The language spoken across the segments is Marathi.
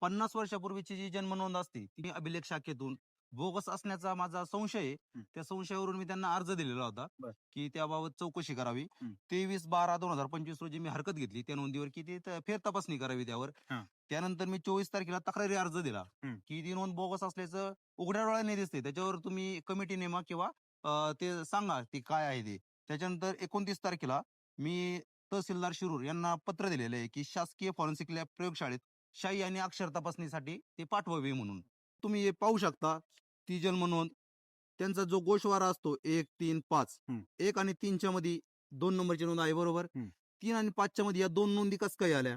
50 वर्षापूर्वीची जी जन्म नोंद असते ती अभिलेख शाखेतून बोगस असण्याचा माझा संशय आहे. त्या संशयावरून मी त्यांना अर्ज दिलेला होता की त्याबाबत चौकशी करावी. 23/12/2025 रोजी मी हरकत घेतली त्या नोंदीवर की ती फेर तपासणी करावी त्यावर. त्यानंतर मी 24 तारखेला तक्रारी अर्ज दिला की ती नोंद बोगस असल्याचं उघड्या डोळ्यांनी दिसते, त्याच्यावर तुम्ही कमिटी नेमा किंवा ते सांगा ती काय आहे ते. त्याच्यानंतर 29 तारखेला मी तहसीलदार शिरूर यांना पत्र दिलेलं आहे की शासकीय फॉरेन्सिक लॅब प्रयोगशाळेत शाई आणि अक्षर तपासणीसाठी ते पाठवावे म्हणून. तुम्ही हे पाहू शकता ती जन्म नोंद. त्यांचा जो गोषवारा असतो 1, 3, 5, 1 आणि 3च्या मध्ये 2 नंबरची नोंद आहे बरोबर. 3 आणि 5च्या मध्ये या 2 नोंदी कस काय आल्या?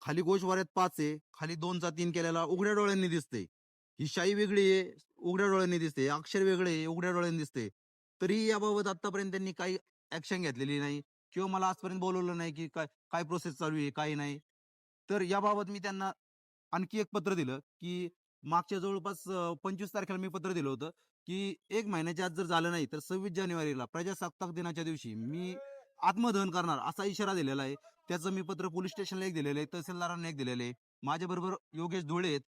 खाली गोषवाऱ्यात 5 आहे, खाली 2चा 3 केलेला उघड्या डोळ्यांनी दिसते. ही शाई वेगळी आहे, उघड्या डोळ्यांनी दिसते. अक्षर वेगळे आहे, उघड्या डोळ्यांनी दिसते. तरी याबाबत आतापर्यंत त्यांनी काही ऍक्शन घेतलेली नाही किंवा मला आजपर्यंत बोलवलं नाही की काय प्रोसेस चालू आहे काही नाही. तर याबाबत मी त्यांना आणखी एक पत्र दिलं की मागच्या जवळपास 25 तारखेला मी पत्र दिलं होतं की 1 महिन्याच्या आत जर झालं नाही तर 26 जानेवारीला प्रजासत्ताक दिनाच्या दिवशी मी आत्मदहन करणार असा इशारा दिलेला आहे. त्याचं मी पत्र पोलीस स्टेशनला एक दिलेलं आहे, तहसीलदारांना एक दिलेलं आहे. माझ्याबरोबर योगेश धुळे आहेत,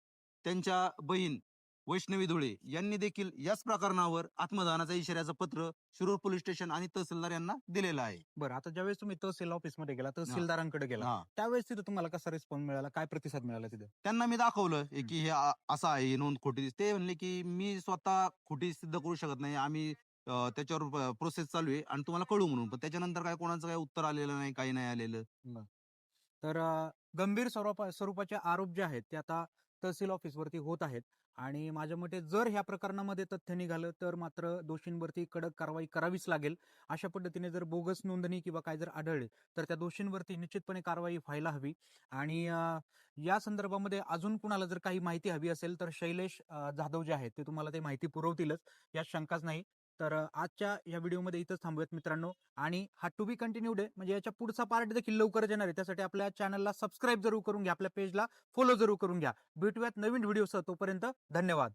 त्यांच्या बहीण वैष्णवी धुळे यांनी देखील याच प्रकरणावर आत्मदहनाचा इशाऱ्याचं पत्र शिरूर पोलीस स्टेशन आणि तहसीलदार यांना दिलेलं आहे. बरं, आता ज्यावेळेस तुम्ही तहसील ऑफिसमध्ये गेला, तहसीलदारांकडे गेला, त्यावेळेस तिथे तुम्हाला कसा रिस्पॉन्स मिळाला, काय प्रतिसाद मिळाला तिथे? त्यांना मी दाखवलं की हे असं आहे, ही नोंद खोटी दिसते. ते म्हणले की मी स्वतः खोटी सिद्ध करू शकत नाही, आम्ही त्याच्यावर प्रोसेस चालू आहे आणि तुम्हाला कळू म्हणून. पण त्याच्यानंतर काय कोणाचं काय उत्तर आलेलं नाही, काही नाही आलेलं. तर गंभीर स्वरूपाचे आरोप जे आहेत ते आता तहसील ऑफिसवरती होत आहेत आणि माझ्या मते जर ह्या प्रकरणामध्ये तथ्य निघालं तर मात्र दोषींवरती कडक कारवाई करावीच लागेल. अशा पद्धतीने जर बोगस नोंदणी किंवा काय जर आढळले तर त्या दोषींवरती निश्चितपणे कारवाई व्हायला हवी. आणि या संदर्भामध्ये अजून कुणाला जर काही माहिती हवी असेल तर शैलेश जाधव जे आहेत ते तुम्हाला ते माहिती पुरवतीलच, यात शंकाच नाही. तर आजच्या या व्हिडिओमध्ये इथंच थांबूयात मित्रांनो. आणि हा टू बी कंटिन्यूड आहे, म्हणजे याच्या पुढचा पार्ट देखील लवकरच येणार आहे. त्यासाठी आपल्या चॅनलला सबस्क्राईब जरूर करून घ्या, आपल्या पेजला फॉलो जरूर करून घ्या. भेटूयात नवीन व्हिडिओसह, तोपर्यंत धन्यवाद.